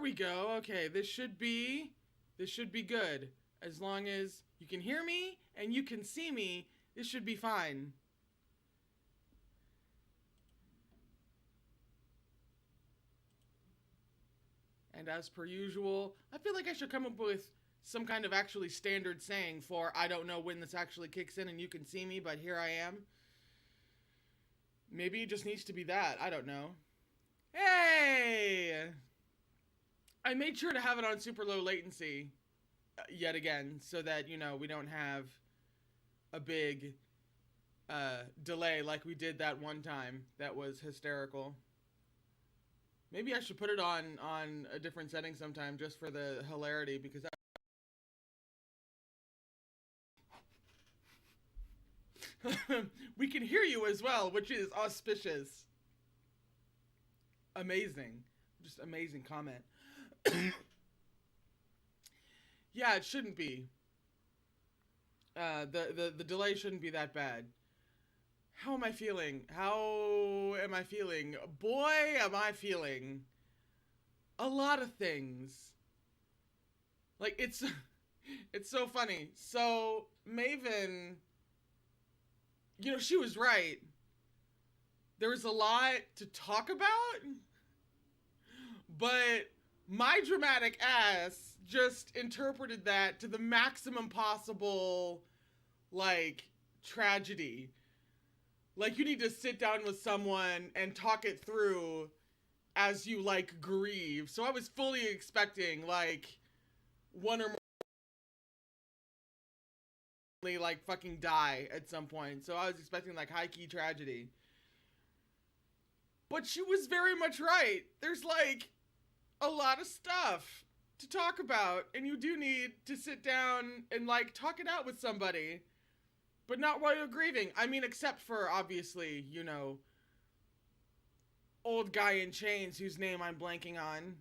we go. Okay, this should be good. As long as you can hear me and you can see me, this should be fine. And as per usual, I feel like I should come up with some kind of actually standard saying for I don't know when this actually kicks in and you can see me, but here I am. Maybe it just needs to be that. I don't know. Hey! I made sure to have it on super low latency yet again so that, you know, we don't have a big delay like we did that one time. That was hysterical. Maybe I should put it on a different setting sometime just for the hilarity, because that we can hear you as well, which is auspicious. Amazing. Just amazing comment. Yeah, it shouldn't be. The delay shouldn't be that bad. How am I feeling? How am I feeling? Boy, am I feeling a lot of things. Like, it's so funny. So, Maven, you know, she was right. There was a lot to talk about, but my dramatic ass just interpreted that to the maximum possible, like, tragedy. Like, you need to sit down with someone and talk it through as you, like, grieve. So I was fully expecting, like, one or more, like, fucking die at some point. So I was expecting, like, high-key tragedy. But she was very much right. There's, like, a lot of stuff to talk about, and you do need to sit down and, like, talk it out with somebody. But not while you're grieving. I mean, except for, obviously, you know, old guy in chains whose name I'm blanking on.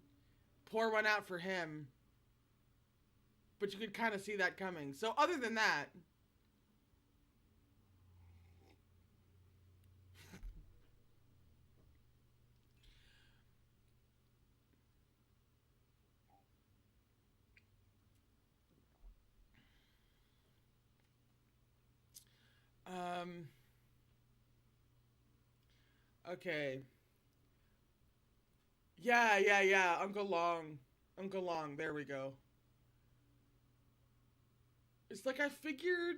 Pour one out for him. But you could kind of see that coming. So other than that, okay. Yeah. Uncle Long, there we go. It's like I figured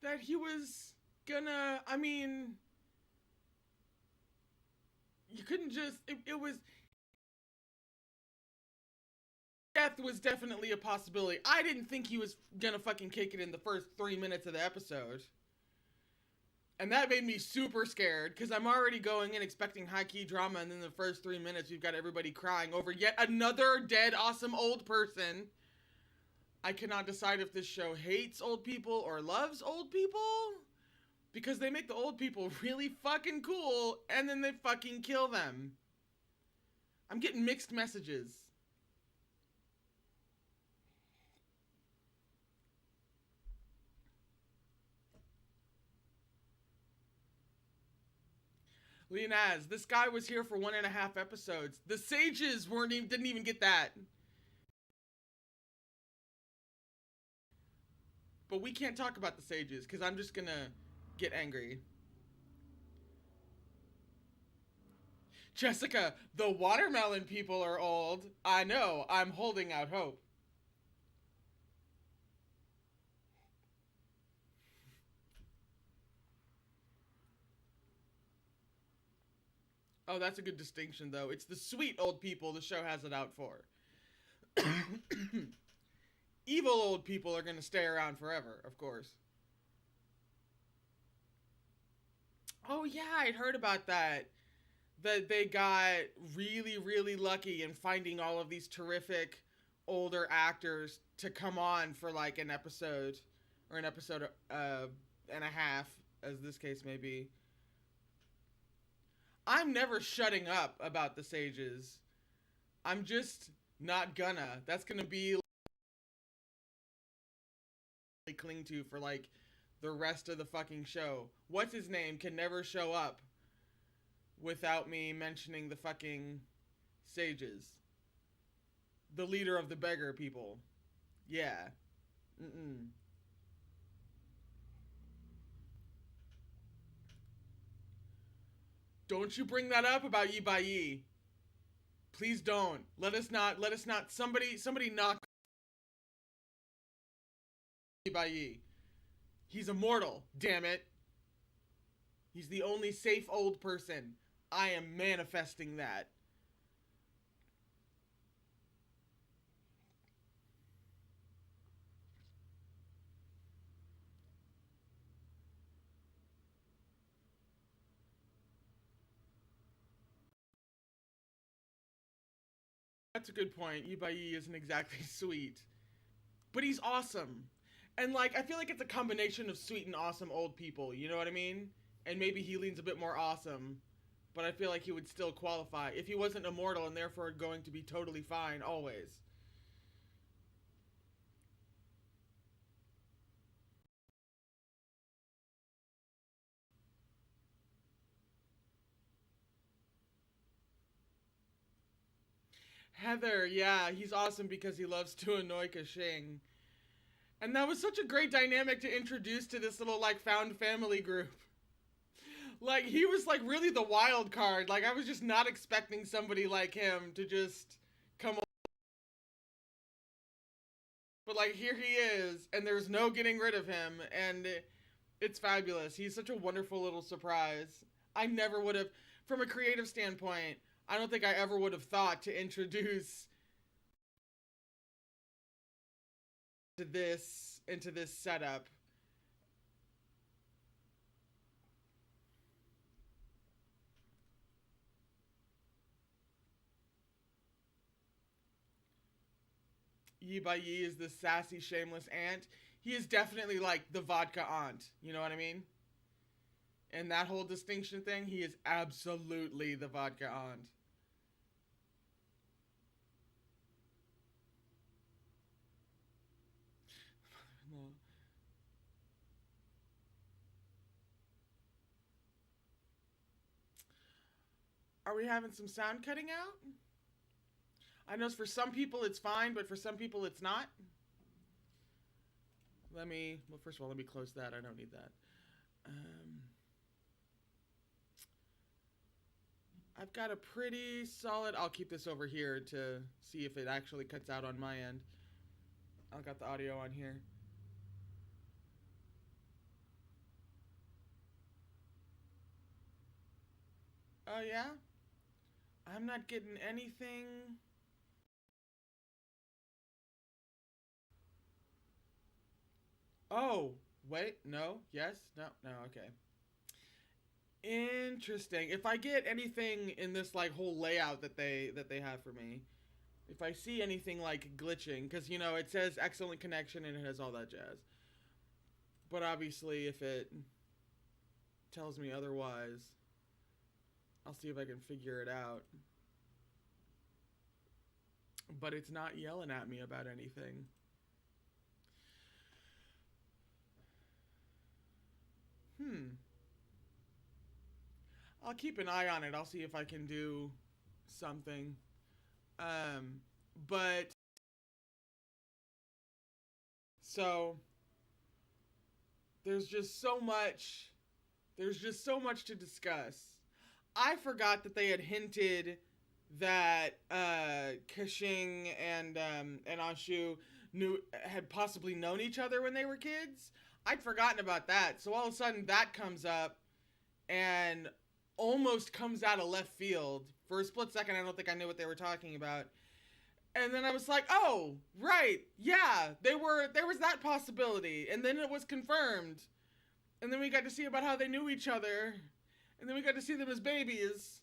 that he was gonna, I mean, you couldn't just, it was, death was definitely a possibility. I didn't think he was gonna fucking kick it in the first 3 minutes of the episode. And that made me super scared, because I'm already going in expecting high-key drama, and then the first 3 minutes we've got everybody crying over yet another dead awesome old person. I cannot decide if this show hates old people or loves old people, because they make the old people really fucking cool, and then they fucking kill them. I'm getting mixed messages. Leonaz, this guy was here for 1.5 episodes. The sages didn't even get that. But we can't talk about the sages, because I'm just gonna get angry. Jessica, the watermelon people are old. I know, I'm holding out hope. Oh, that's a good distinction, though. It's the sweet old people the show has it out for. Evil old people are gonna stay around forever, of course. Oh, yeah, I'd heard about that. That they got really, really lucky in finding all of these terrific older actors to come on for, like, an episode. Or an episode and a half, as this case may be. I'm never shutting up about the sages. I'm just not gonna. That's gonna be like, cling to for, like, the rest of the fucking show. What's his name can never show up without me mentioning the fucking sages. the leader of the beggar people. Yeah. Mm-mm. Don't you bring that up about Yi Bai Yi. Please don't. Let us not somebody knock Yi Bai Yi. He's immortal, damn it. He's the only safe old person. I am manifesting that. That's a good point. Yi Bai Yi isn't exactly sweet. But he's awesome. And like I feel like it's a combination of sweet and awesome old people, you know what I mean? And maybe he leans a bit more awesome, but I feel like he would still qualify if he wasn't immortal and therefore going to be totally fine always. Heather, yeah, he's awesome because he loves to annoy Kashing. And that was such a great dynamic to introduce to this little like found family group. Like he was like really the wild card. Like I was just not expecting somebody like him to just come. But like here he is, and there's no getting rid of him, and it's fabulous. He's such a wonderful little surprise. I never would have, from a creative standpoint, I don't think I ever would have thought to introduce to this into this setup. Yi Bai Yi is the sassy, shameless aunt. He is definitely like the vodka aunt. You know what I mean? And that whole distinction thing, he is absolutely the vodka aunt. Are we having some sound cutting out? I know for some people it's fine, but for some people it's not. Well, first of all, let me close that. I don't need that. Um, I've got a pretty solid. I'll keep this over here to see if it actually cuts out on my end. I've got the audio on here. Oh, yeah? I'm not getting anything. Oh, wait. No. Yes. No. No. Okay. Interesting. If I get anything in this like whole layout that they have for me, if I see anything like glitching, because you know it says excellent connection and it has all that jazz. But obviously, if it tells me otherwise, I'll see if I can figure it out. But it's not yelling at me about anything. Hmm. I'll keep an eye on it. I'll see if I can do something. Um, but so there's just so much. There's just so much to discuss. I forgot that they had hinted that Kashing and Ashu had possibly known each other when they were kids. I'd forgotten about that. So all of a sudden that comes up and almost comes out of left field. For a split second, I don't think I knew what they were talking about. And then I was like, "Oh, right. Yeah, there was that possibility." And then it was confirmed. And then we got to see about how they knew each other. And then we got to see them as babies.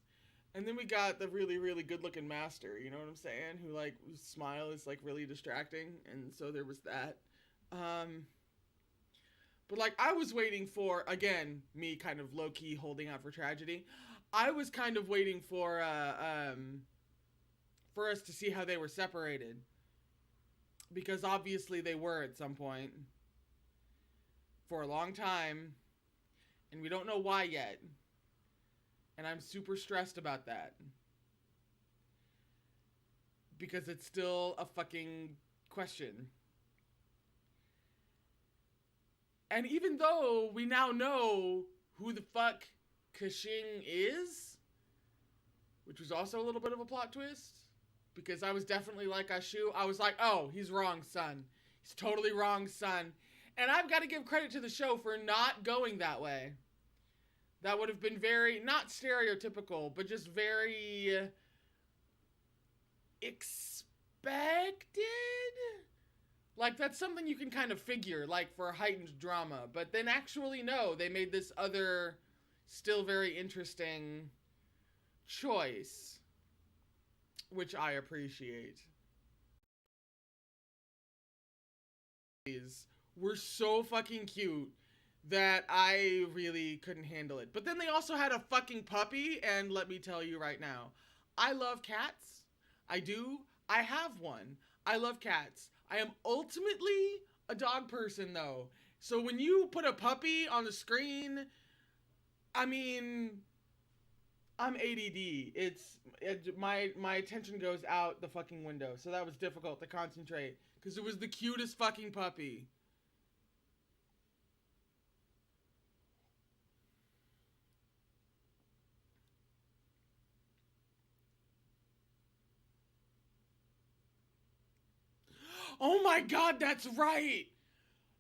And then we got the really, really good looking master, you know what I'm saying? Who like whose smile is like really distracting. And so there was that. Um but like I was waiting for, again, me kind of low key holding out for tragedy. I was kind of waiting for us to see how they were separated. Because obviously they were at some point for a long time. And we don't know why yet. And I'm super stressed about that. because it's still a fucking question. And even though we now know who the fuck Kashing is, which was also a little bit of a plot twist, because I was definitely like Ashu, I was like, oh, he's wrong, son. He's totally wrong, son. And I've got to give credit to the show for not going that way. That would have been very, not stereotypical, but just very expected. Like, that's something you can kind of figure, like, for heightened drama. But then actually, no, they made this other, still very interesting choice, which I appreciate. Were so fucking cute that I really couldn't handle it. But then they also had a fucking puppy, and let me tell you right now, I love cats. I do. I have one. I love cats. I am ultimately a dog person, though. So when you put a puppy on the screen, I mean, I'm ADD. My attention goes out the fucking window. So that was difficult to concentrate because it was the cutest fucking puppy. Oh my god, that's right!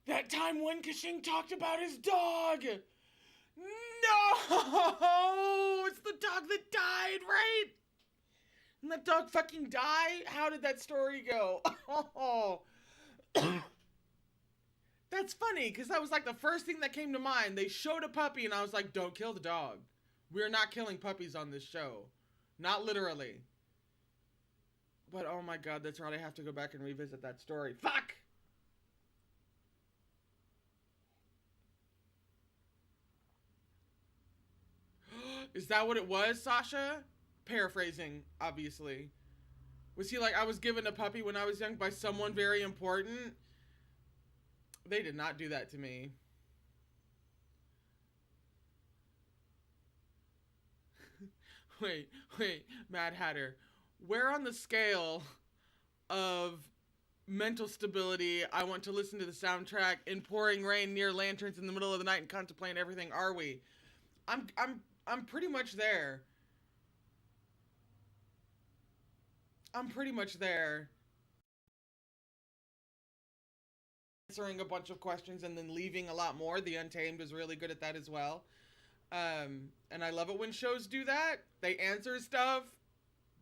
That time when Kashing talked about his dog! No! It's the dog that died, right? And that dog fucking died? How did that story go? Oh. That's funny, because that was like the first thing that came to mind. They showed a puppy, and I was like, don't kill the dog. We're not killing puppies on this show. Not literally. But oh my god, that's right. I have to go back and revisit that story. Fuck! Is that what it was, Sasha? Paraphrasing, obviously. Was he like, I was given a puppy when I was young by someone very important? They did not do that to me. Wait, Mad Hatter. Where on the scale of mental stability, I want to listen to the soundtrack in pouring rain near lanterns in the middle of the night and contemplate everything are we? I'm pretty much there. I'm pretty much there. Answering a bunch of questions and then leaving a lot more. The Untamed is really good at that as well. And I love it when shows do that. They answer stuff,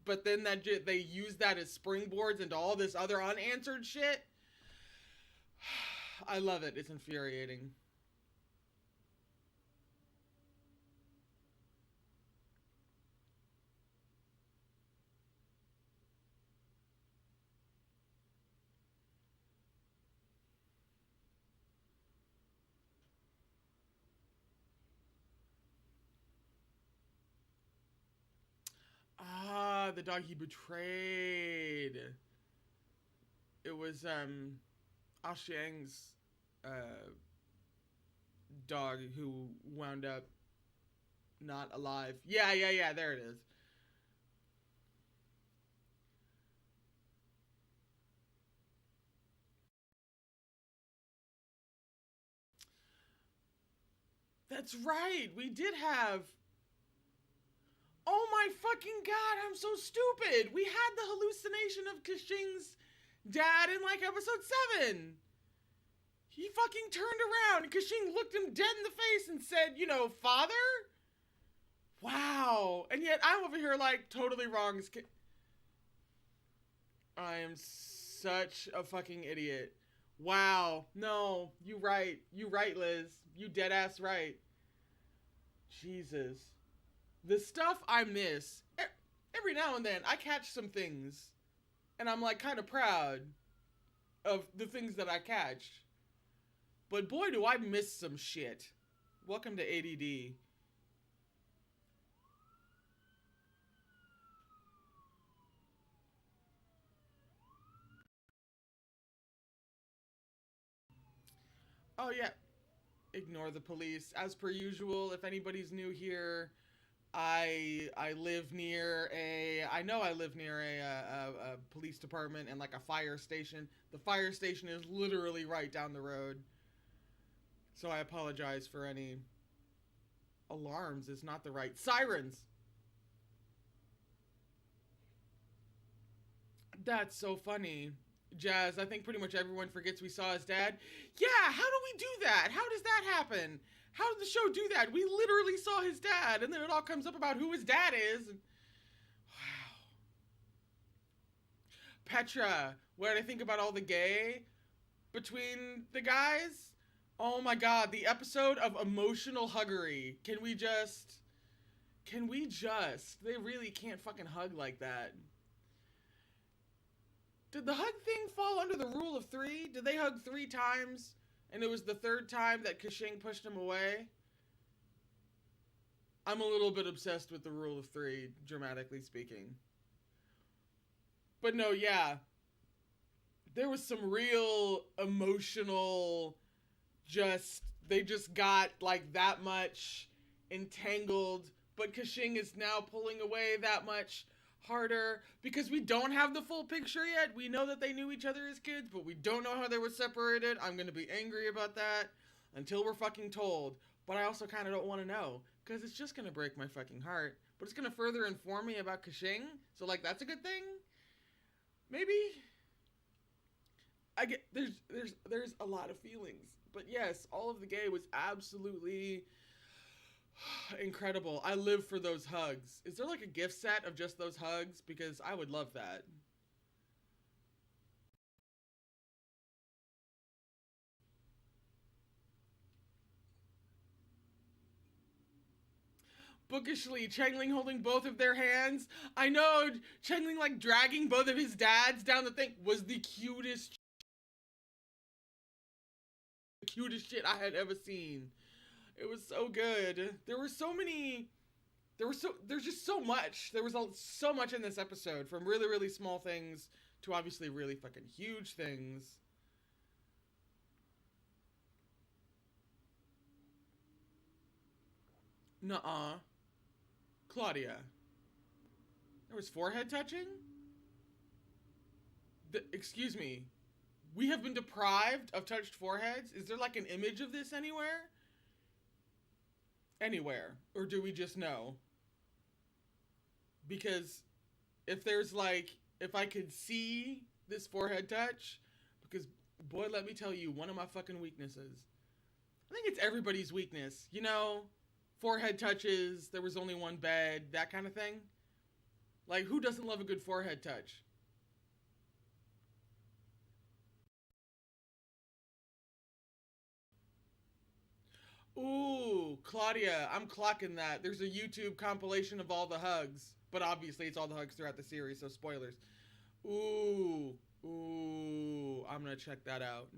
but then they use that as springboards into all this other unanswered shit. I love it. It's infuriating. Ah, the dog he betrayed. It was Axiang's dog who wound up not alive. Yeah, there it is. That's right. We did have. Oh my fucking god, I'm so stupid. We had the hallucination of Kashing's dad in like episode 7. He fucking turned around and Kashing looked him dead in the face and said, you know, father? Wow. And yet I'm over here like totally wrong. I am such a fucking idiot. Wow. No, you right. You right, Liz. You dead ass right. Jesus. The stuff I miss, every now and then I catch some things and I'm like kind of proud of the things that I catch. But boy, do I miss some shit. Welcome to ADD. Oh yeah, ignore the police. As per usual, if anybody's new here, I live near a police department and like a fire station. The fire station is literally right down the road. So I apologize for any alarms. Is not the right sirens. That's so funny. Jazz, I think pretty much everyone forgets we saw his dad. Yeah, how do we do that? How does that happen? How did the show do that? We literally saw his dad, and then it all comes up about who his dad is. Wow. Petra, what did I think about all the gay between the guys? Oh my god, the episode of emotional huggery. Can we just... They really can't fucking hug like that. Did the hug thing fall under the rule of 3? Did they hug 3 times, and it was the 3rd time that Kashing pushed him away? I'm a little bit obsessed with the rule of 3, dramatically speaking. But no, yeah. There was some real emotional, they just got like that much entangled, but Kashing is now pulling away that much harder because we don't have the full picture yet. We know that they knew each other as kids, but we don't know how they were separated. I'm gonna be angry about that until we're fucking told. But I also kind of don't want to know because it's just gonna break my fucking heart. But it's gonna further inform me about Kashing, so like that's a good thing. Maybe I get there's a lot of feelings, but yes, all of the gay was absolutely incredible. I live for those hugs. Is there like a gift set of just those hugs? Because I would love that. Bookishly, Changling holding both of their hands. I know, Changling like dragging both of his dads down the thing was the cutest shit I had ever seen. It was so good. There's just so much. There was so much in this episode, from really, really small things to obviously really fucking huge things. Nuh-uh. Claudia. There was forehead touching? Excuse me. We have been deprived of touched foreheads? Is there like an image of this anywhere? Anywhere? Or do we just know? Because if I could see this forehead touch, because boy, let me tell you, one of my fucking weaknesses. I think it's everybody's weakness, you know? Forehead touches, there was only one bed, that kind of thing. Like, who doesn't love a good forehead touch? Ooh, Claudia, I'm clocking that. There's a YouTube compilation of all the hugs. But obviously it's all the hugs throughout the series, so spoilers. Ooh, I'm gonna check that out.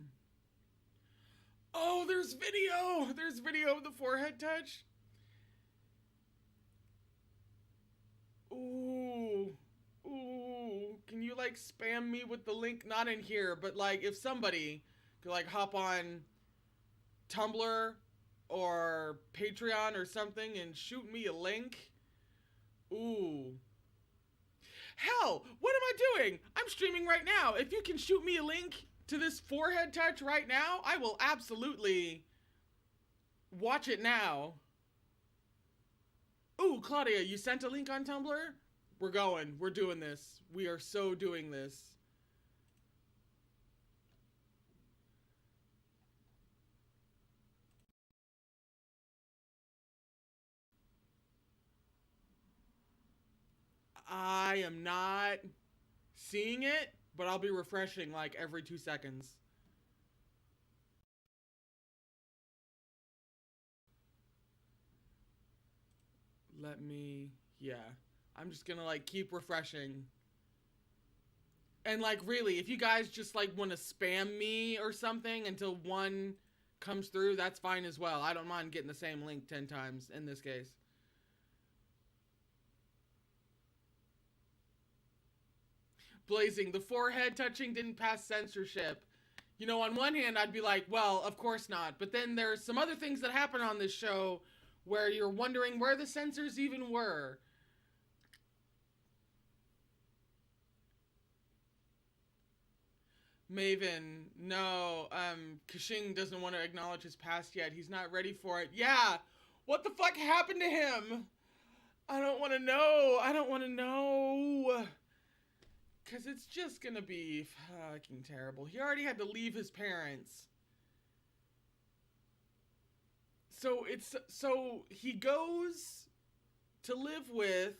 Oh, there's video! There's video of the forehead touch. Ooh, can you like spam me with the link? Not in here, but like if somebody could like hop on Tumblr or Patreon or something and shoot me a link. Ooh. Hell, what am I doing? I'm streaming right now. If you can shoot me a link to this forehead touch right now, I will absolutely watch it now. Ooh, Claudia, you sent a link on Tumblr? We're going. We're doing this. We are so doing this. I am not seeing it, but I'll be refreshing like every 2 seconds. Yeah. I'm just gonna like keep refreshing. And like really, if you guys just like want to spam me or something until one comes through, that's fine as well. I don't mind getting the same link 10 times in this case. Blazing, the forehead touching didn't pass censorship. You know, on one hand, I'd be like, well, of course not. But then there's some other things that happen on this show where you're wondering where the censors even were. Maven, no, Kashing doesn't want to acknowledge his past yet. He's not ready for it. Yeah, what the fuck happened to him? I don't want to know. I don't want to know. Because it's just going to be fucking terrible. He already had to leave his parents. So he goes to live with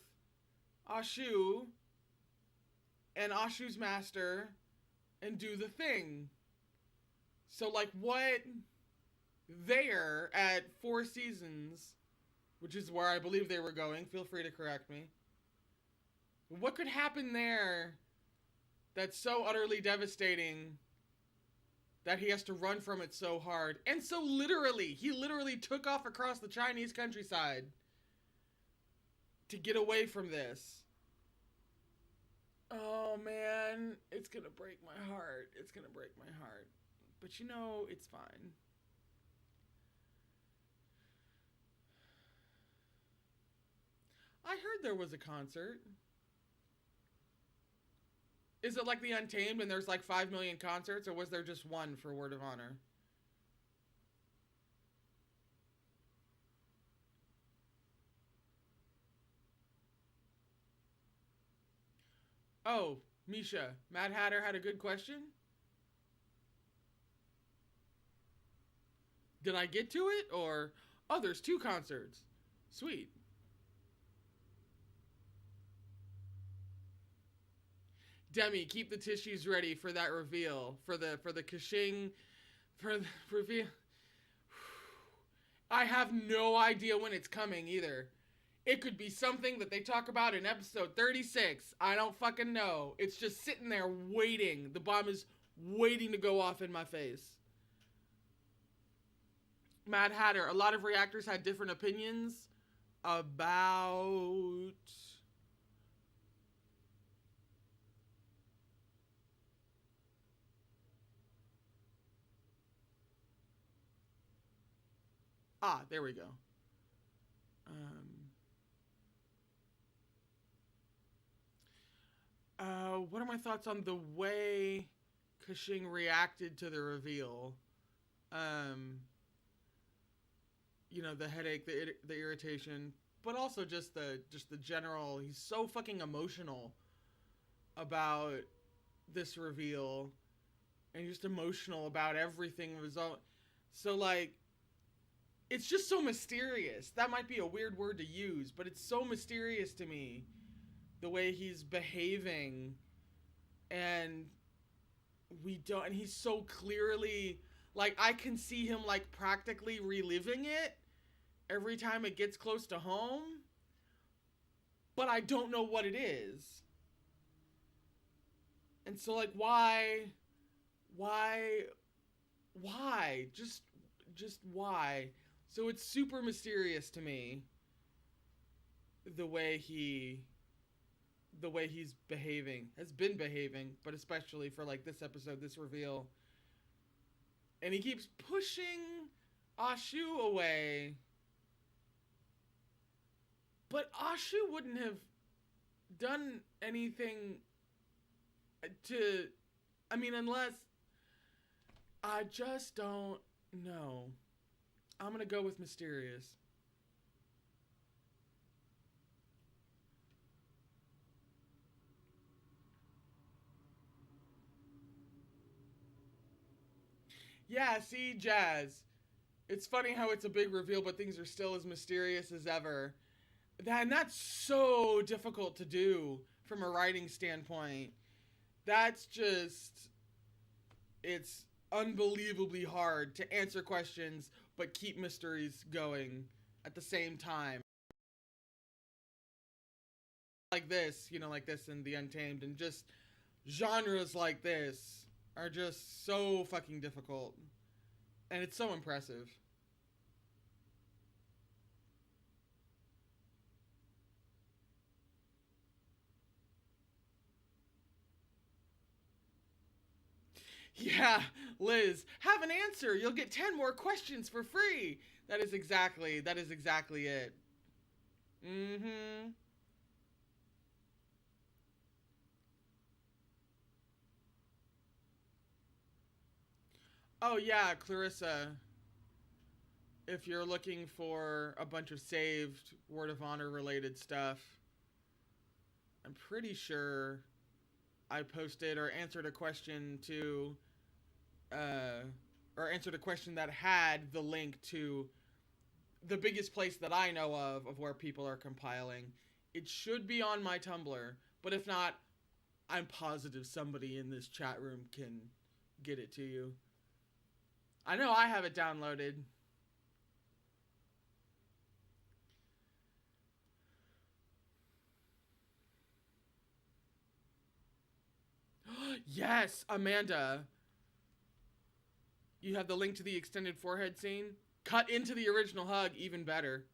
Ashu and Ashu's master and do the thing. So like what there at 4 Seasons, which is where I believe they were going, feel free to correct me. What could happen there that's so utterly devastating that he has to run from it so hard? And so literally, he literally took off across the Chinese countryside to get away from this. Oh man, it's gonna break my heart. It's gonna break my heart. But you know, it's fine. I heard there was a concert. Is it like the Untamed and there's like 5 million concerts, or was there just one for Word of Honor? Oh, Misha, Mad Hatter had a good question? Did I get to it? Or, oh, there's 2 concerts. Sweet. Demi, keep the tissues ready for that reveal. For the Kashing, for the reveal. I have no idea when it's coming either. It could be something that they talk about in episode 36. I don't fucking know. It's just sitting there waiting. The bomb is waiting to go off in my face. Mad Hatter, a lot of reactors had different opinions about... Ah, there we go. What are my thoughts on the way Kashing reacted to the reveal? You know, the headache, the irritation, but also just the general. He's so fucking emotional about this reveal, and just emotional about everything result. So like, it's just so mysterious. That might be a weird word to use, but it's so mysterious to me, the way he's behaving, and and he's so clearly, like, I can see him like practically reliving it every time it gets close to home, but I don't know what it is. And so like, why just why? So it's super mysterious to me, the way he's behaving, has been behaving, but especially for like this episode, this reveal. And he keeps pushing Ashu away. But Ashu wouldn't have done anything to... I mean, unless... I just don't know. I'm gonna go with mysterious. Yeah, see, Jazz. It's funny how it's a big reveal, but things are still as mysterious as ever. And that's so difficult to do from a writing standpoint. That's just... It's unbelievably hard to answer questions but keep mysteries going at the same time. Like this, you know, like this and The Untamed, and just genres like this are just so fucking difficult. And it's so impressive. Yeah, Liz, have an answer. You'll get 10 more questions for free. That is exactly it. Mm-hmm. Oh yeah, Clarissa, if you're looking for a bunch of saved Word of Honor related stuff, I'm pretty sure I posted or answered a question to uh or answered a question that had the link to the biggest place that I know of where people are compiling. It should be on my Tumblr, but if not, I'm positive somebody in this chat room can get it to you. I know I have it downloaded. Yes, Amanda. You have the link to the extended forehead scene? Cut into the original hug, even better.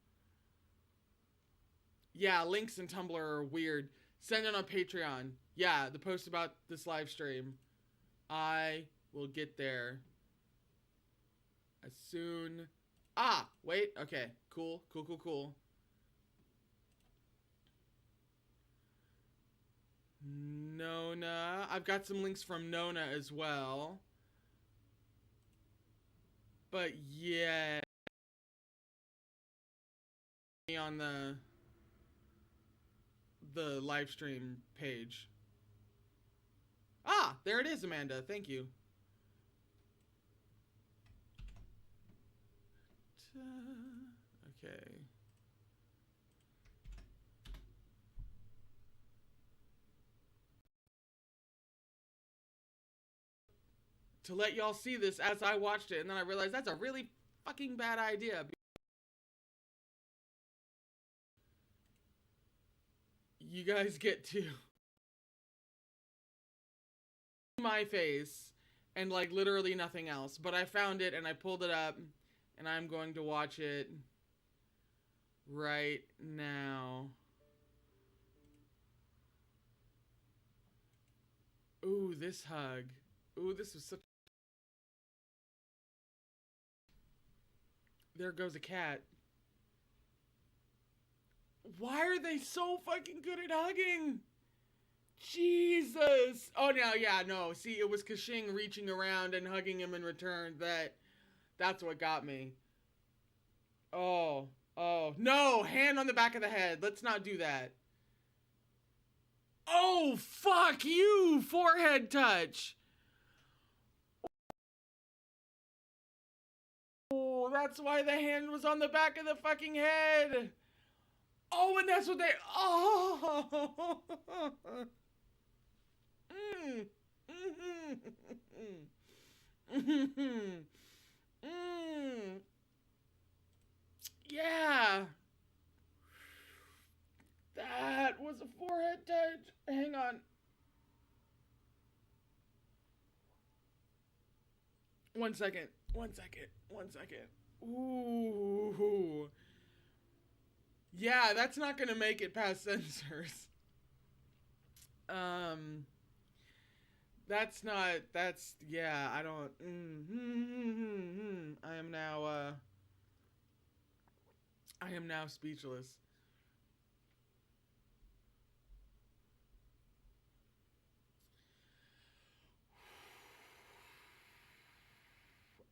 Yeah, links and Tumblr are weird. Send it on Patreon. Yeah, the post about this live stream. I will get there as soon. Ah, wait. Okay. Cool. Nona. I've got some links from Nona as well. But yeah, on the live stream page. Ah, there it is, Amanda. Thank you. Okay. To let y'all see this as I watched it, and then I realized that's a really fucking bad idea. You guys get to my face and like literally nothing else. But I found it and I pulled it up and I'm going to watch it right now. Ooh, this hug. Ooh, this was such. There goes a cat. Why are they so fucking good at hugging? Jesus. Oh no, yeah, no. See, it was Kashing reaching around and hugging him in return. That's what got me. Oh, no, hand on the back of the head. Let's not do that. Oh, fuck you, forehead touch. Oh, that's why the hand was on the back of the fucking head. Oh, and that's what they. Oh. Mm. Mm. Mm. Yeah. That was a forehead touch. Hang on. One second. Ooh. Yeah, that's not gonna make it past censors. Um, that's not. That's yeah. I don't. I am now. I am now speechless.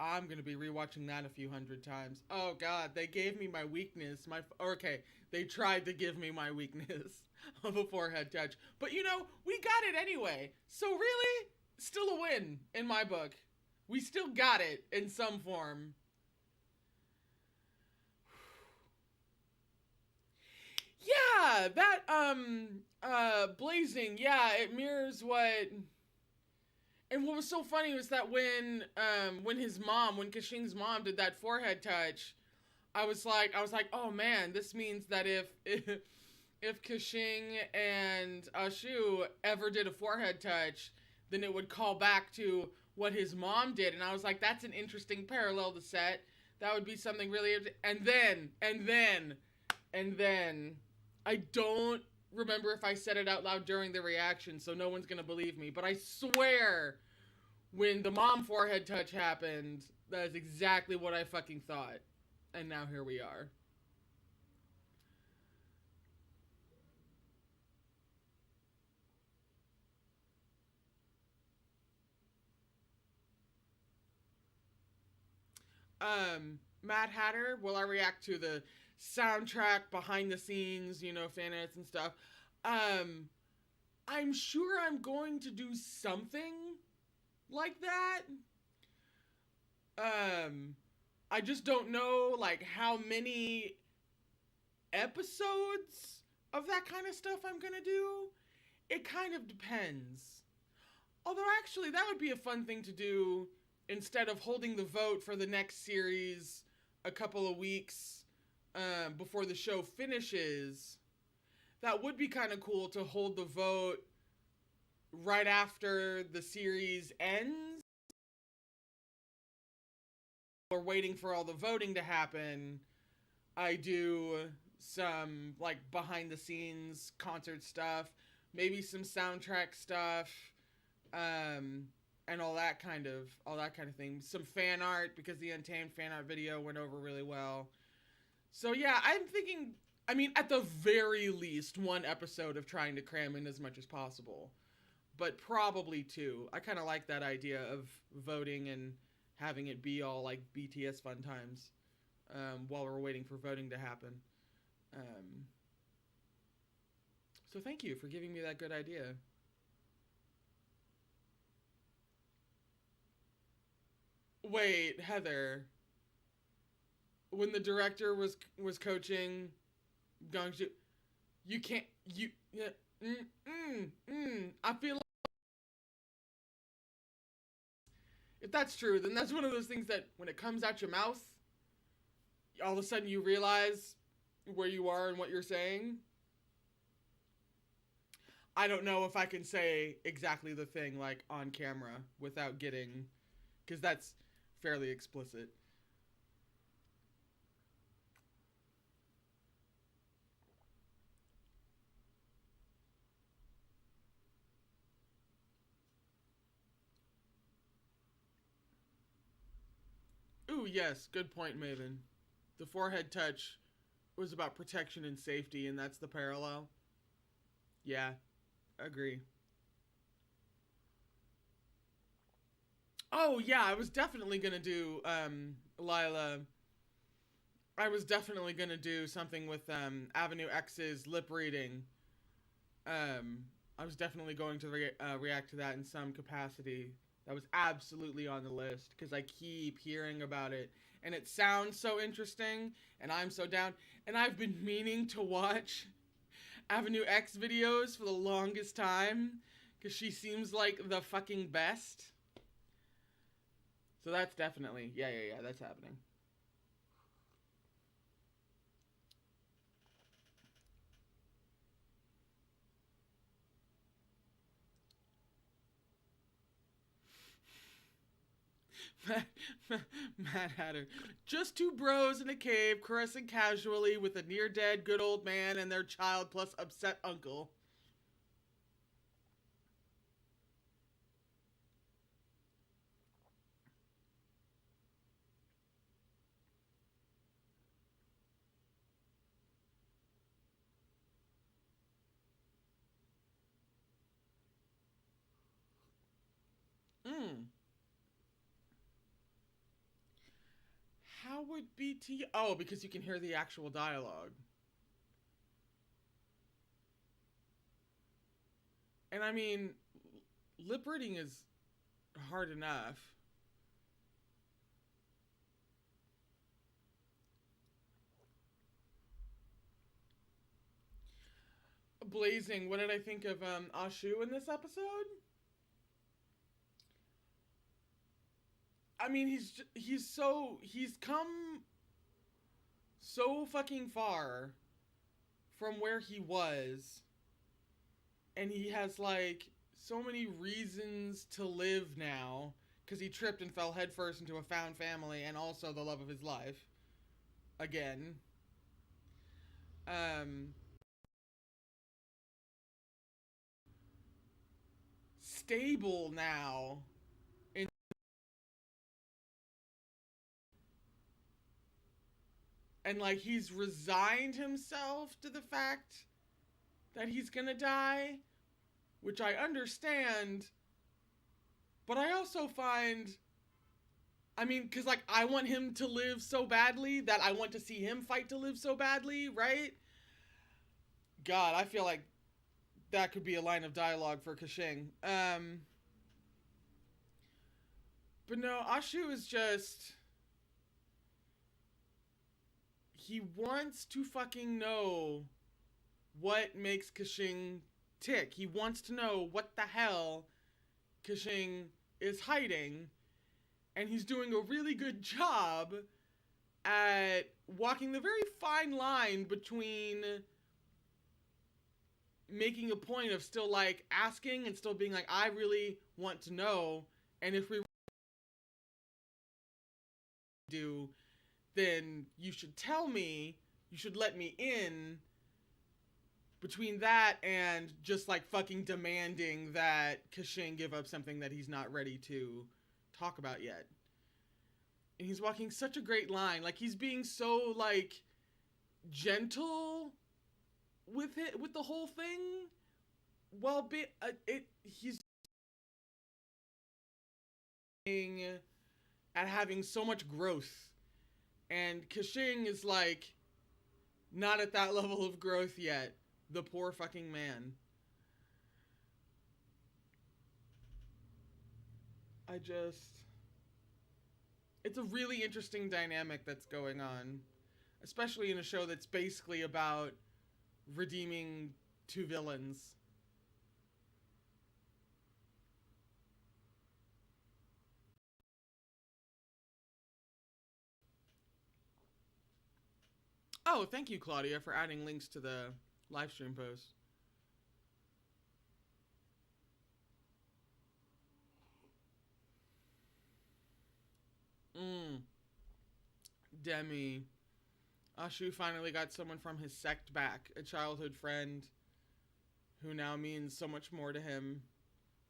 I'm gonna be rewatching that a few hundred times. Oh God, they gave me my weakness. Okay, they tried to give me my weakness of a forehead touch, but you know we got it anyway. So really, still a win in my book. We still got it in some form. Yeah, that blazing. Yeah, it mirrors what. And what was so funny was that when Kashing's mom did that forehead touch, I was like, oh man, this means that if Kashing and Ashu ever did a forehead touch, then it would call back to what his mom did, and I was like, that's an interesting parallel to set. That would be something really. And then, I don't remember if I said it out loud during the reaction, so no one's gonna believe me. But I swear, when the mom forehead touch happened, that is exactly what I fucking thought. And now here we are. Mad Hatter, will I react to the soundtrack, behind the scenes, fan edits and stuff? I'm sure I'm going to do something like that. I just don't know like how many episodes of that kind of stuff I'm gonna do. It kind of depends. Although actually that would be a fun thing to do instead of holding the vote for the next series a couple of weeks before the show finishes. That would be kind of cool to hold the vote right after the series ends. Or waiting for all the voting to happen, I do some like behind the scenes concert stuff, maybe some soundtrack stuff, and all that kind of thing. Some fan art because the Untamed fan art video went over really well. So yeah, I'm thinking. I mean, at the very least, one episode of trying to cram in as much as possible, but probably two. I kind of like that idea of voting and having it be all like BTS fun times while we're waiting for voting to happen. So thank you for giving me that good idea. Wait, Heather, when the director was coaching Gongju, you can't you yeah, I feel like if that's true, then that's one of those things that when it comes out your mouth, all of a sudden you realize where you are and what you're saying. I don't know if I can say exactly the thing like on camera without getting, because that's fairly explicit. Ooh, yes, good point, Maven. The forehead touch was about protection and safety, and that's the parallel. Yeah, agree. Oh yeah, I was definitely gonna do Lila. I was definitely gonna do something with Avenue X's lip reading. Um, I was definitely going to react to that in some capacity. That was absolutely on the list because I keep hearing about it and it sounds so interesting and I'm so down. And I've been meaning to watch Avenue X videos for the longest time because she seems like the fucking best. So that's definitely, yeah, that's happening. Mad Hatter. Just two bros in a cave caressing casually with a near dead good old man and their child plus upset uncle. Mm. How would BT? Oh, because you can hear the actual dialogue. And I mean, lip reading is hard enough. Blazing, what did I think of Ashu in this episode? I mean, he's come so fucking far from where he was, and he has like so many reasons to live now because he tripped and fell headfirst into a found family and also the love of his life again. Um, Stable now. In And like he's resigned himself to the fact that he's gonna die, which I understand, but I also find, I mean, because like I want him to live so badly that I want to see him fight to live so badly, right? God, I feel like that could be a line of dialogue for Kashing. But no, Ashu is just, he wants to fucking know what makes Kashing tick. He wants to know what the hell Kashing is hiding, and he's doing a really good job at walking the very fine line between making a point of still like asking and still being like, I really want to know, and if we do, then you should tell me, you should let me in. Between that and just like fucking demanding that Kashing give up something that he's not ready to talk about yet. And he's walking such a great line. Like he's being so like gentle with it, with the whole thing, while he's at having so much growth. And Kashing is like not at that level of growth yet. The poor fucking man. It's a really interesting dynamic that's going on, especially in a show that's basically about redeeming two villains. Oh, thank you, Claudia, for adding links to the live stream post. Demi. Ashu finally got someone from his sect back, a childhood friend who now means so much more to him.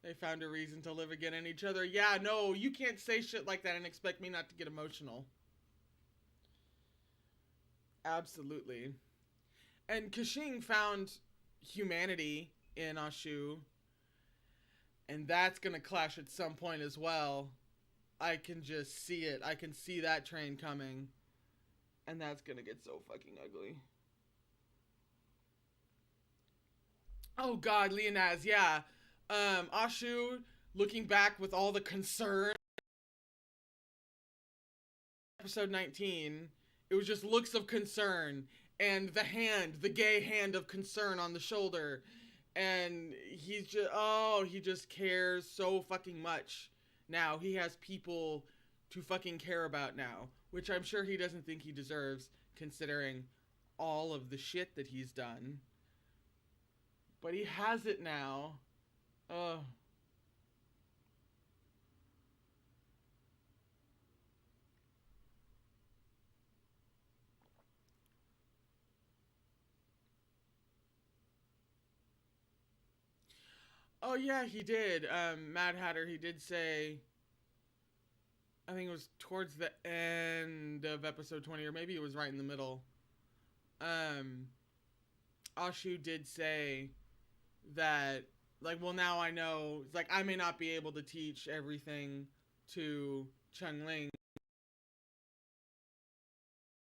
They found a reason to live again in each other. Yeah, no, you can't say shit like that and expect me not to get emotional. Absolutely. And Kashing found humanity in Ashu, and that's gonna clash at some point as well. I can just see it. I can see that train coming, and that's gonna get so fucking ugly. Oh god, Leonaz, yeah. Ashu looking back with all the concern. Episode 19, it was just looks of concern and the gay hand of concern on the shoulder, and he just cares so fucking much now. He has people to fucking care about now, which I'm sure he doesn't think he deserves considering all of the shit that he's done, but he has it now. Ugh. Oh yeah, he did. Mad Hatter, he did say, I think it was towards the end of episode 20, or maybe it was right in the middle. Ashu did say that, like, well, now I know, it's like, I may not be able to teach everything to Chung Ling.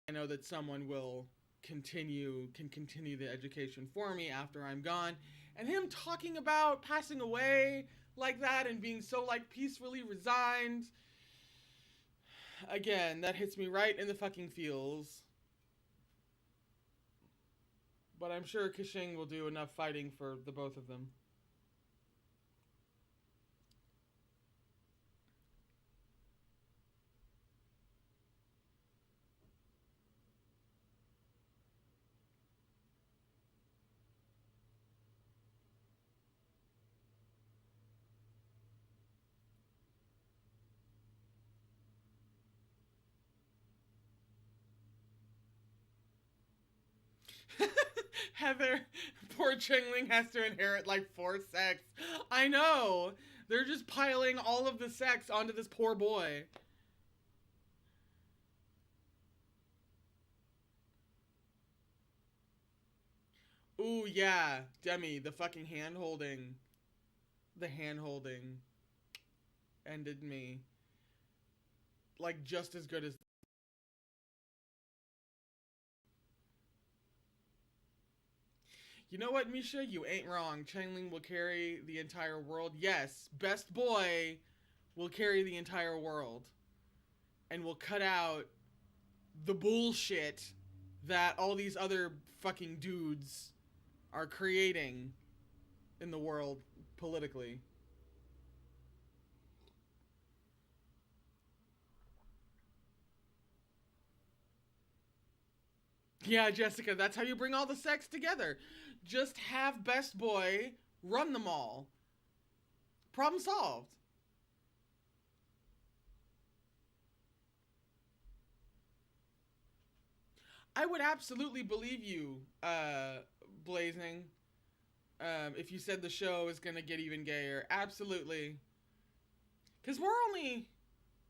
I know that someone will can continue the education for me after I'm gone. And him talking about passing away like that and being so like peacefully resigned, again, that hits me right in the fucking feels. But I'm sure Kashing will do enough fighting for the both of them. Heather, poor Chengling has to inherit like 4 sex. I know. They're just piling all of the sex onto this poor boy. Ooh, yeah. Demi, the fucking hand holding. The hand holding ended me. Like, just as good as. You know what, Misha? You ain't wrong. Changling will carry the entire world. Yes, best boy will carry the entire world. And will cut out the bullshit that all these other fucking dudes are creating in the world politically. Yeah, Jessica, that's how you bring all the sex together. Just have best boy run them all. Problem solved. I would absolutely believe you, Blazing, if you said the show is gonna get even gayer. Absolutely. Because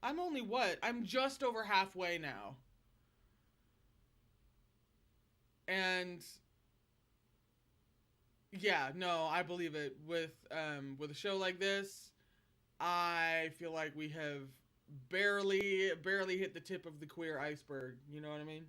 I'm only what? I'm just over halfway now. And yeah, no, I believe it. With a show like this, I feel like we have barely hit the tip of the queer iceberg. You know what I mean?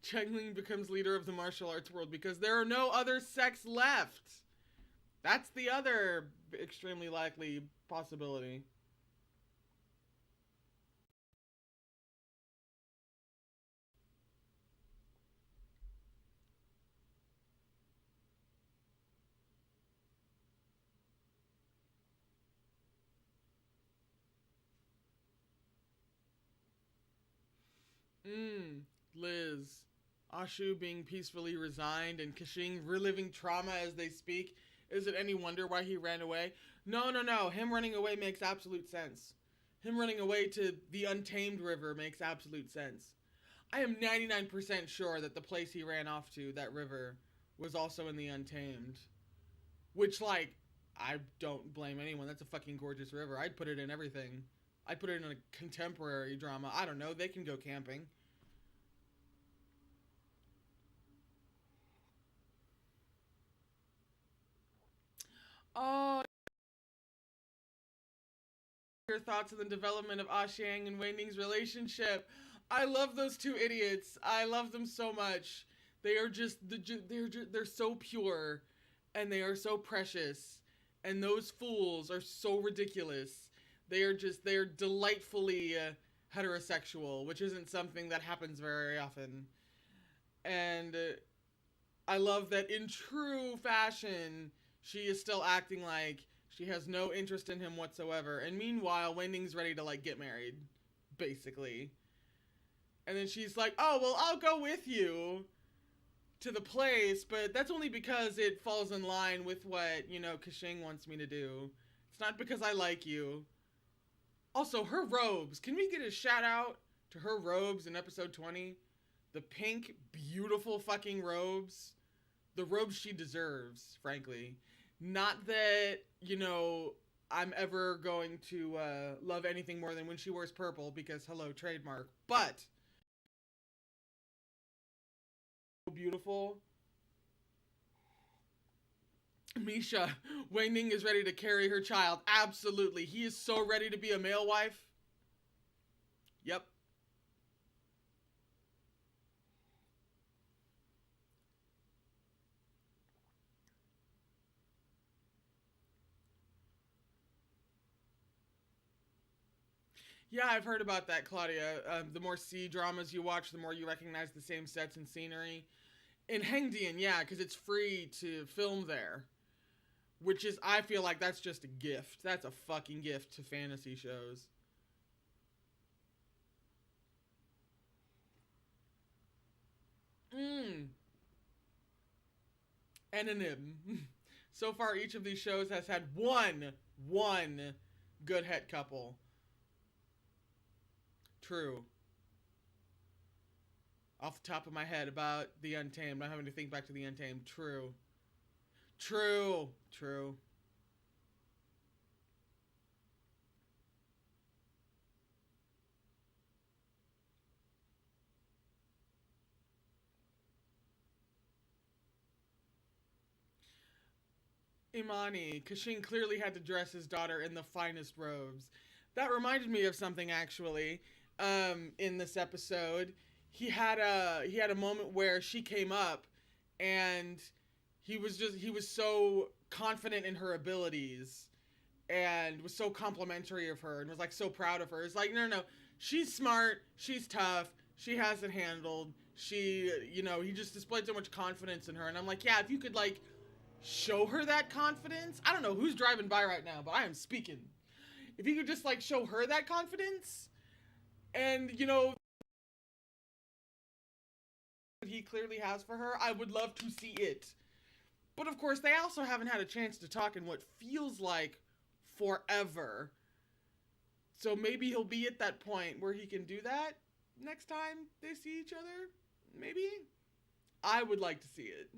Chengling becomes leader of the martial arts world because there are no other sects left. That's the other extremely likely possibility. Mmm. Liz. Ashu being peacefully resigned and Kashing reliving trauma as they speak. Is it any wonder why he ran away? No, no, no. Him running away makes absolute sense. Him running away to the Untamed River makes absolute sense. I am 99% sure that the place he ran off to, that river, was also in the Untamed. Which, like, I don't blame anyone. That's a fucking gorgeous river. I'd put it in everything. I'd put it in a contemporary drama. I don't know. They can go camping. Oh, your thoughts on the development of Xiang and Wei Ning's relationship. I love those two idiots. I love them so much. They are just they're so pure and they are so precious. And those fools are so ridiculous. They are delightfully heterosexual, which isn't something that happens very often. And I love that in true fashion, she is still acting like she has no interest in him whatsoever. And meanwhile, Wending's ready to like get married, basically. And then she's like, "Oh, well, I'll go with you to the place, but that's only because it falls in line with what, Kashing wants me to do. It's not because I like you." Also, her robes. Can we get a shout out to her robes in episode 20? The pink, beautiful fucking robes. The robes she deserves, frankly. Not that, I'm ever going to love anything more than when she wears purple because, hello, trademark. But, beautiful. Misha, Wei Ning is ready to carry her child. Absolutely. He is so ready to be a male wife. Yep. Yeah, I've heard about that, Claudia. The more C dramas you watch, the more you recognize the same sets and scenery. In Hengdian, yeah, because it's free to film there. Which is, I feel like that's just a gift. That's a fucking gift to fantasy shows. Mmm. Anonym. So far, each of these shows has had one good het couple. True. Off the top of my head about the Untamed. I'm having to think back to the Untamed. True. True. True. Imani, Kashin clearly had to dress his daughter in the finest robes. That reminded me of something actually. In this episode, he had a moment where she came up, and he was so confident in her abilities, and was so complimentary of her, and was like so proud of her. It's like, no, no, no, she's smart, she's tough, she has it handled. He just displayed so much confidence in her, and I'm like, yeah, if you could like show her that confidence. I don't know who's driving by right now, but I am speaking. If you could just like show her that confidence, and he clearly has for her, I would love to see it. But of course, they also haven't had a chance to talk in what feels like forever. So maybe he'll be at that point where he can do that next time they see each other. Maybe. I would like to see it.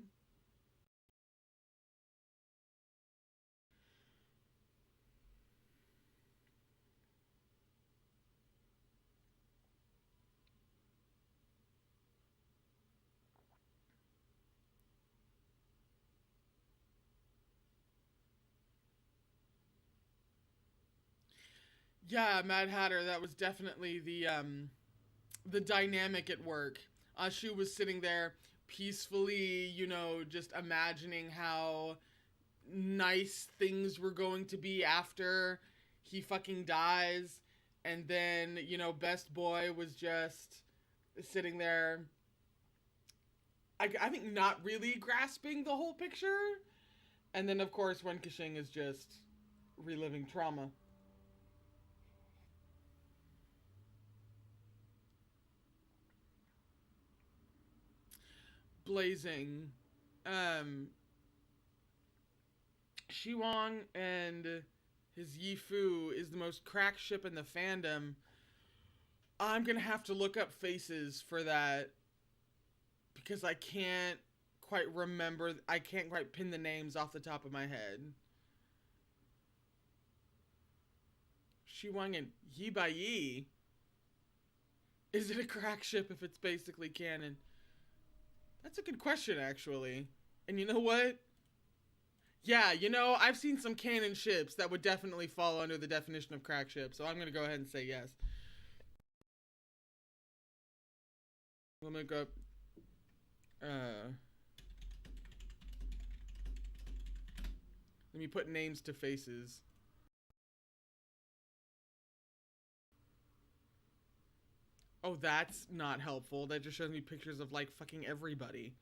Yeah, Mad Hatter, that was definitely the dynamic at work. She was sitting there peacefully, just imagining how nice things were going to be after he fucking dies. And then, Best Boy was just sitting there, I think, not really grasping the whole picture. And then, of course, when Kashing is just reliving trauma. Blazing. Um, Shiwong and his Yifu is the most crack ship in the fandom. I'm gonna have to look up faces for that because I can't quite remember. I can't quite pin the names off the top of my head. Shiwang and Yi. Is it a crack ship if it's basically canon? That's a good question, actually. And you know what? Yeah, I've seen some canon ships that would definitely fall under the definition of crack ship, so I'm gonna go ahead and say yes. Let me go. Uh, Let me put names to faces. Oh, that's not helpful. That just shows me pictures of like fucking everybody.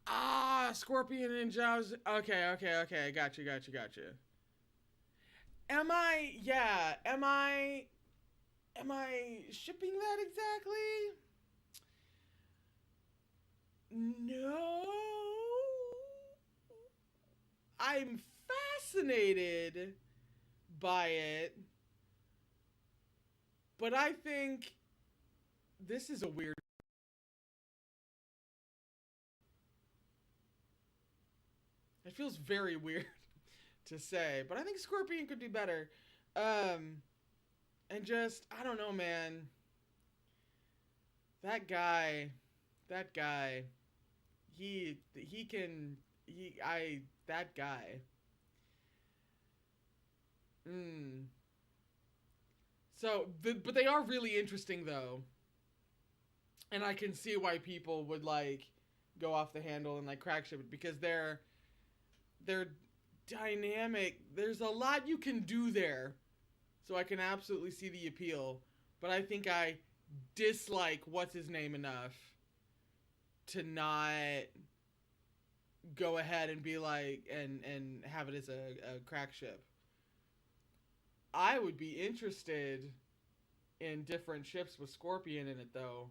Ah, Scorpion and Jaws. Okay, okay, okay. Gotcha, gotcha, gotcha. Am I? Yeah. Am I? Am I shipping that exactly? No. I'm fascinated by it, but I think this is a weird. It feels very weird to say, but I think Scorpion could be better. Um, and just I don't know, man. That guy, that guy, he can he I that guy. Mm. But they are really interesting though, and I can see why people would like go off the handle and like crack ship it because they're dynamic. There's a lot you can do there, so I can absolutely see the appeal. But I think I dislike what's his name enough to not go ahead and be like and have it as a crack ship. I would be interested in different ships with Scorpion in it though.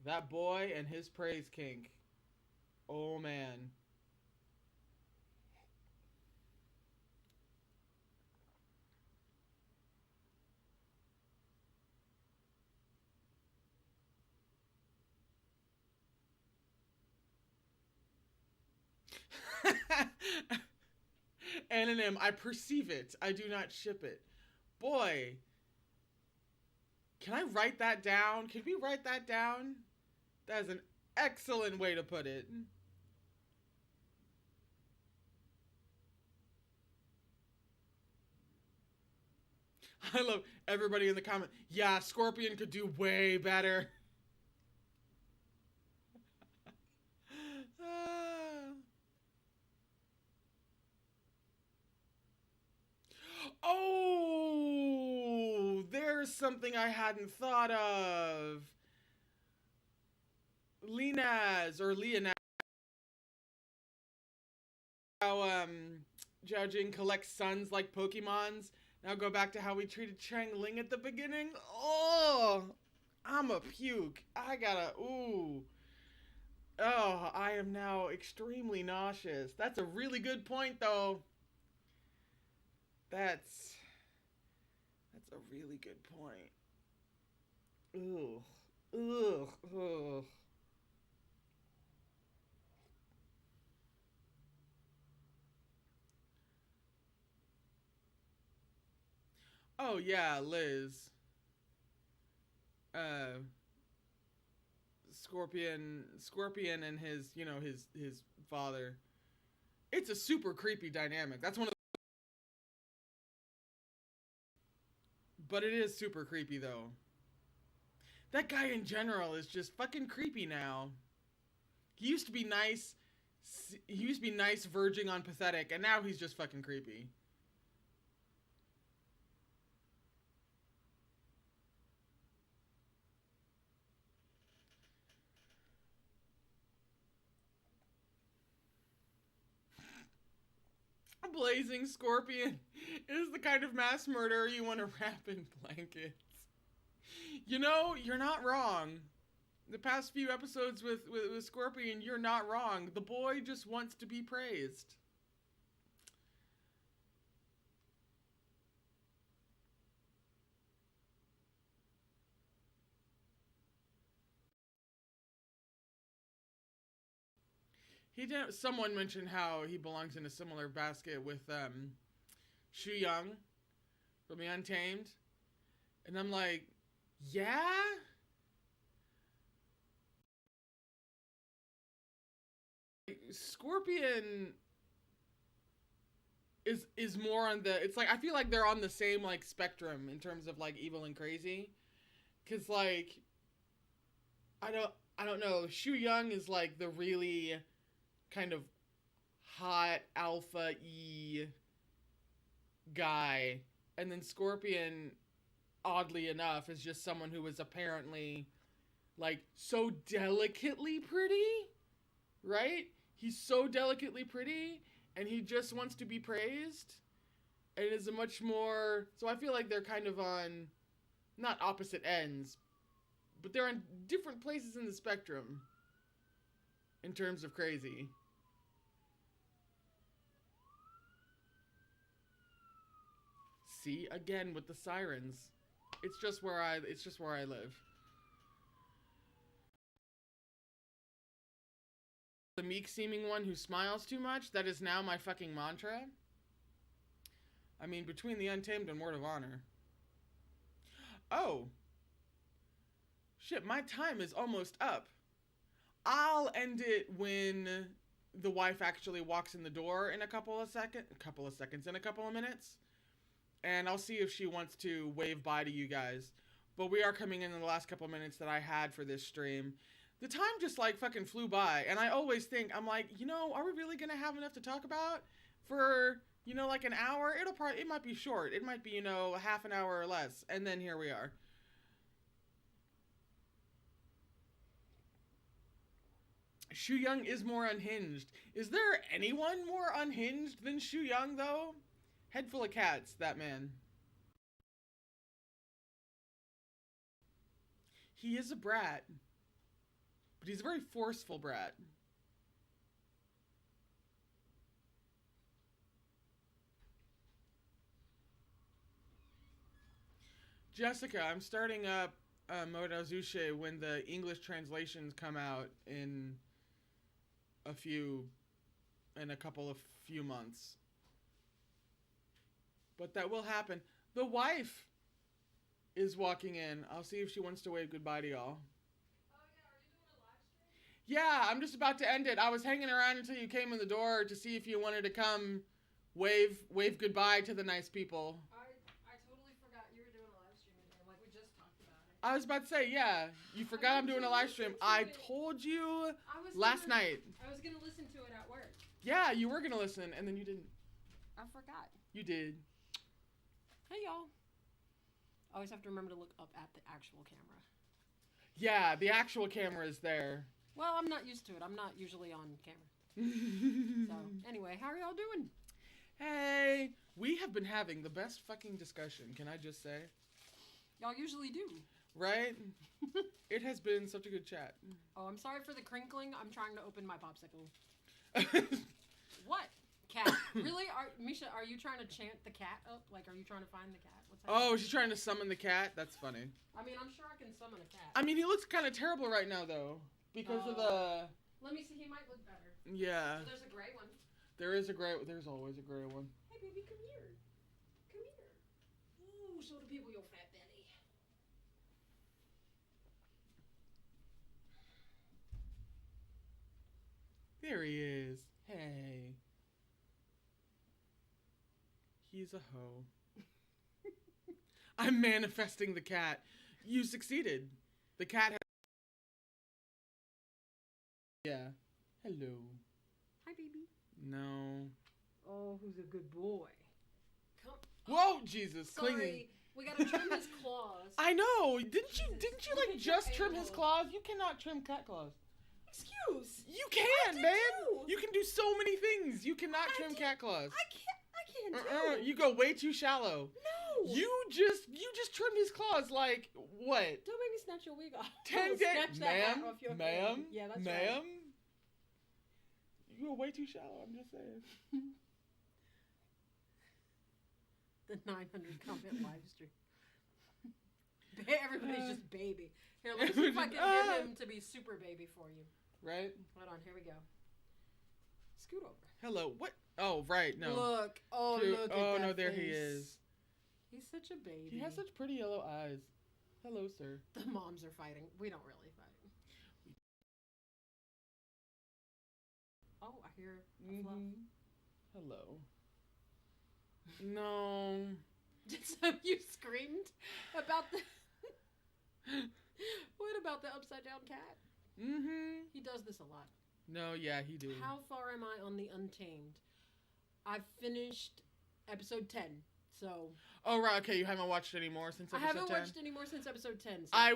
That boy and his praise kink. Oh man. Anonym, I perceive it. I do not ship it. Boy. Can I write that down? Can we write that down? That is an excellent way to put it. I love everybody in the comment. Yeah, Scorpion could do way better. Oh, there's something I hadn't thought of. Leonaz. How Zhao Jing collects suns like Pokemons. Now go back to how we treated Chang Ling at the beginning. Oh, I'm a puke. I gotta, ooh. Oh, I am now extremely nauseous. That's a really good point, though. That's a really good point. Ugh. Ugh. Ugh. Oh yeah, Liz. Scorpion and his, his father. It's a super creepy dynamic. That's one of the, but it is super creepy though. That guy in general is just fucking creepy now. He used to be nice. He used to be nice, verging on pathetic, and now he's just fucking creepy. Blazing Scorpion is the kind of mass murderer you want to wrap in blankets. You know, you're not wrong. The past few episodes with Scorpion, you're not wrong. The boy just wants to be praised. Someone mentioned how he belongs in a similar basket with Shu Young from The Untamed. And I'm like, yeah? Scorpion is more on the, it's like, I feel like they're on the same like spectrum in terms of like evil and crazy. Cause like I don't know, Shu Young is like the really kind of hot alpha-y guy, and then Scorpion, oddly enough, is just someone who was apparently like so delicately pretty, right? He's so delicately pretty and he just wants to be praised, and is a much more, so I feel like they're kind of on not opposite ends, but they're on different places in the spectrum in terms of crazy. See, again with the sirens. It's just where I live. The meek seeming one who smiles too much, that is now my fucking mantra. I mean, between The Untamed and Word of Honor. Oh. Shit, my time is almost up. I'll end it when the wife actually walks in the door in a couple of minutes. And I'll see if she wants to wave bye to you guys. But we are coming in the last couple of minutes that I had for this stream. The time just like fucking flew by, and I always think, I'm like, are we really gonna have enough to talk about for, like an hour? It might be short. It might be, a half an hour or less. And then here we are. Shu Young is more unhinged. Is there anyone more unhinged than Shu Young, though? Head full of cats, that man. He is a brat. But he's a very forceful brat. Jessica, I'm starting up Modazushi when the English translations come out in a few months. But that will happen. The wife is walking in. I'll see if she wants to wave goodbye to y'all. Yeah, I'm just about to end it. I was hanging around until you came in the door to see if you wanted to come wave goodbye to the nice people. I totally forgot you were doing a live stream again. Like, we just talked about it. I was about to say, yeah, you forgot I'm doing a live stream. I told you last night. I was going to listen to it at work. Yeah, you were going to listen, and then you didn't. I forgot. You did. Hey, y'all. Always have to remember to look up at the actual camera. Yeah, the actual camera is there. Well, I'm not used to it. I'm not usually on camera. So, anyway, how are y'all doing? Hey, we have been having the best fucking discussion, can I just say? Y'all usually do. Right? It has been such a good chat. Oh, I'm sorry for the crinkling. I'm trying to open my popsicle. What? Cat. Really? Misha, are you trying to chant the cat up? Like, are you trying to find the cat? What's happening? Oh, she's trying to summon the cat? That's funny. I mean, I'm sure I can summon a cat. I mean, he looks kind of terrible right now, though. Because of the... Let me see. He might look better. Yeah. So there's a gray one. There's always a gray one. Hey, baby, come here. Come here. Ooh, show the people your fat belly. There he is. Hey. He's a hoe. I'm manifesting the cat. You succeeded. The cat has... Yeah. Hello. Hi, baby. No. Oh, who's a good boy? Come. Whoa, Jesus. Sorry. Clinging. We gotta trim his claws. I know. Didn't you like just trim his animal. claws? You cannot trim cat claws. Excuse. You can, man. Do. You can do so many things. You cannot trim cat claws. I can't do. You go way too shallow. No. You just trimmed his claws like what? Don't make me snatch your wig off. 10 days, ma'am. Yeah, that's ma'am. right. You go way too shallow. I'm just saying. The 900 comment live stream. Everybody's just baby. Here, let me see if I can get him to be super baby for you. Right? Hold on, here we go. Scoot over. Hello. What? Oh, right. No. Look. Oh, Dude, look at oh that no, there face. he is. He's such a baby. He has such pretty yellow eyes. Hello, sir. The moms are fighting. We don't really fight. Oh, I hear a fluff. Hello. No. So you screamed about the... What about the upside down cat? Mm-hmm. He does this a lot. No, yeah, he do. How far am I on the Untamed? I've finished episode 10, so... Oh, right, okay, you haven't watched any more since episode 10? I haven't watched any more since episode 10. So I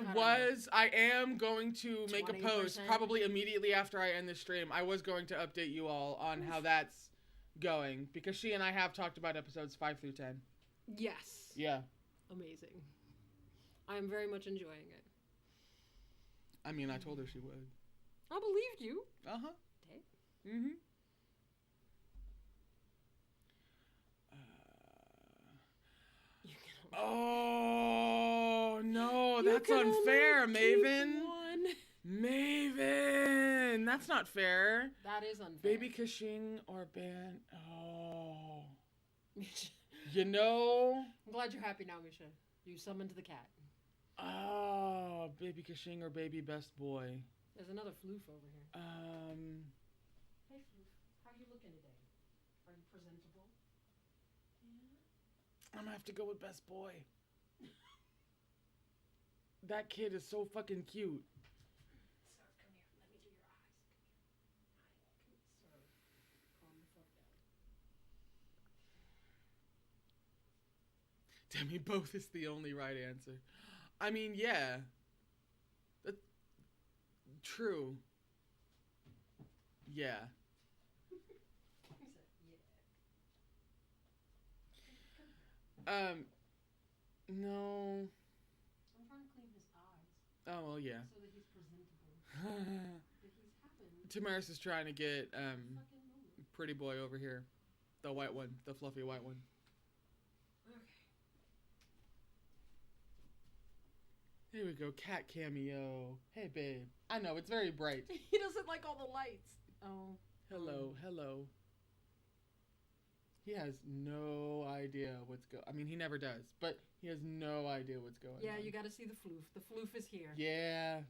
am going to make a 20%? post probably immediately after I end the stream. I was going to update you all on how that's going, because she and I have talked about episodes 5 through 10. Yes. Yeah. Amazing. I am very much enjoying it. I mean, I told her she would. I believed you. Uh-huh. Okay. Mm-hmm. Oh, no, that's unfair, Maven. Maven, that's not fair. That is unfair. Baby Kashing or Ban. Oh. You know. I'm glad you're happy now, Misha. You summoned the cat. Oh, Baby Kashing or Baby Best Boy. There's another floof over here. Hey, floof. How you looking today? Are you presentable? Yeah. I'm gonna have to go with Best Boy. That kid is so fucking cute. Sir, come here. Let me do your eyes. Come here. Sir, calm the fuck down. Demi, both is the only right answer. I mean, yeah. That's true. Yeah. He said, yeah. No. I'm trying to clean his eyes. Oh, well, yeah. So that he's presentable. But he's having... Tamaris is trying to get, fucking moment. Pretty Boy over here. The white one. The fluffy white one. Okay. Here we go. Cat cameo. Hey, babe. I know, it's very bright. He doesn't like all the lights. Oh. Hello, hello. He has no idea I mean, he never does, but he has no idea what's going on. Yeah, you gotta see the floof. The floof is here. Yeah.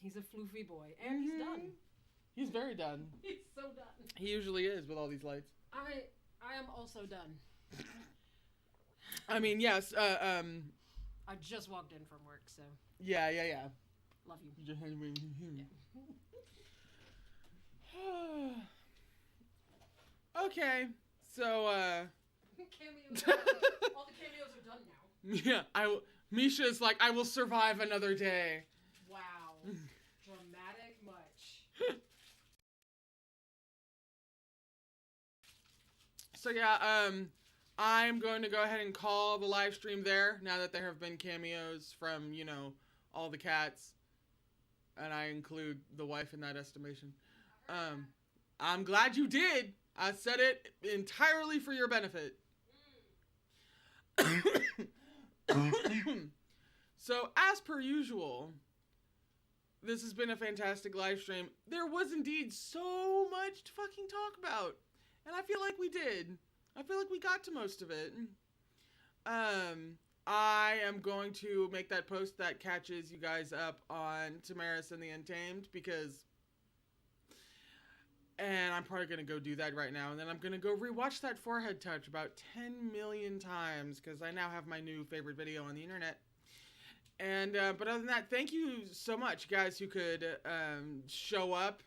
He's a floofy boy. And he's done. He's very done. He's so done. He usually is with all these lights. I am also done. I mean, yes, I just walked in from work, so. Yeah. Love you. You just had me. Yeah. Okay, so, Cameos are done. All the cameos are done now. Yeah, Misha's like, I will survive another day. Wow. Dramatic much. So yeah, I'm going to go ahead and call the live stream there now that there have been cameos from, you know, all the cats. And I include the wife in that estimation. I'm glad you did. I said it entirely for your benefit. So, as per usual, this has been a fantastic live stream. There was indeed so much to fucking talk about. And I feel like we did. I feel like we got to most of it. I am going to make that post that catches you guys up on Tamaris and the Untamed and I'm probably going to go do that right now. And then I'm going to go rewatch that forehead touch about 10 million times because I now have my new favorite video on the internet. And, but other than that, thank you so much, guys, who could show up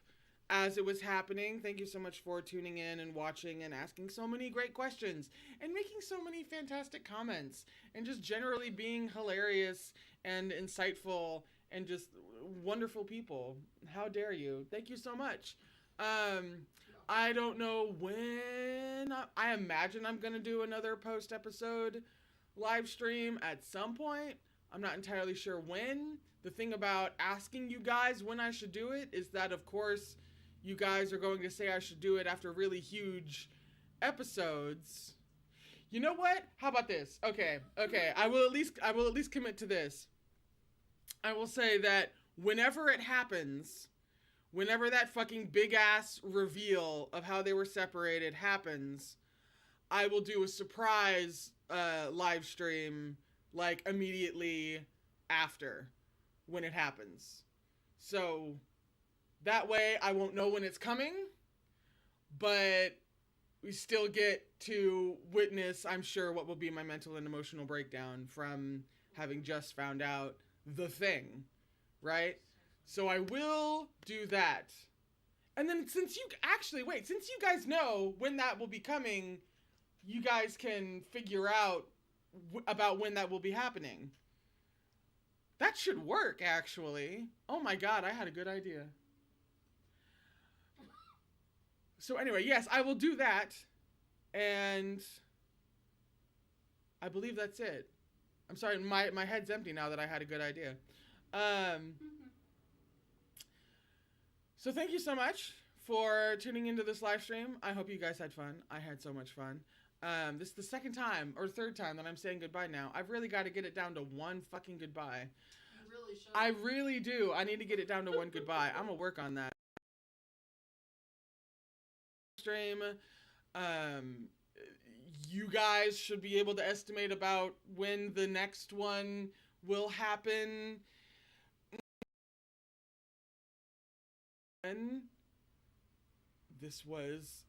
as it was happening. Thank you so much for tuning in and watching and asking so many great questions and making so many fantastic comments and just generally being hilarious and insightful and just wonderful people. How dare you? Thank you so much. I don't know when. I imagine I'm going to do another post-episode live stream at some point. I'm not entirely sure when. The thing about asking you guys when I should do it is that, of course, you guys are going to say I should do it after really huge episodes. You know what? How about this? Okay. I will at least commit to this. I will say that whenever it happens, whenever that fucking big ass reveal of how they were separated happens, I will do a surprise live stream like immediately after when it happens. So that way I won't know when it's coming, but we still get to witness, I'm sure, what will be my mental and emotional breakdown from having just found out the thing, right? So I will do that. And then since you guys know when that will be coming, you guys can figure out about when that will be happening. That should work, actually. Oh my god, I had a good idea. So anyway, yes, I will do that. And I believe that's it. I'm sorry, my head's empty now that I had a good idea. So thank you so much for tuning into this live stream. I hope you guys had fun. I had so much fun. This is the second time or third time that I'm saying goodbye now. I've really got to get it down to one fucking goodbye. You really should. I really do. I need to get it down to one goodbye. I'm gonna work on that. Stream. You guys should be able to estimate about when the next one will happen. And this was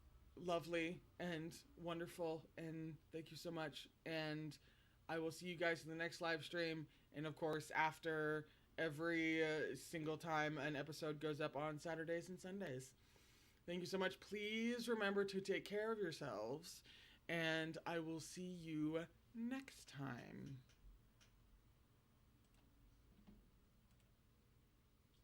lovely and wonderful, and thank you so much. And I will see you guys in the next live stream, and of course after every single time an episode goes up on Saturdays and Sundays. Thank you so much. Please remember to take care of yourselves, and I will see you next time.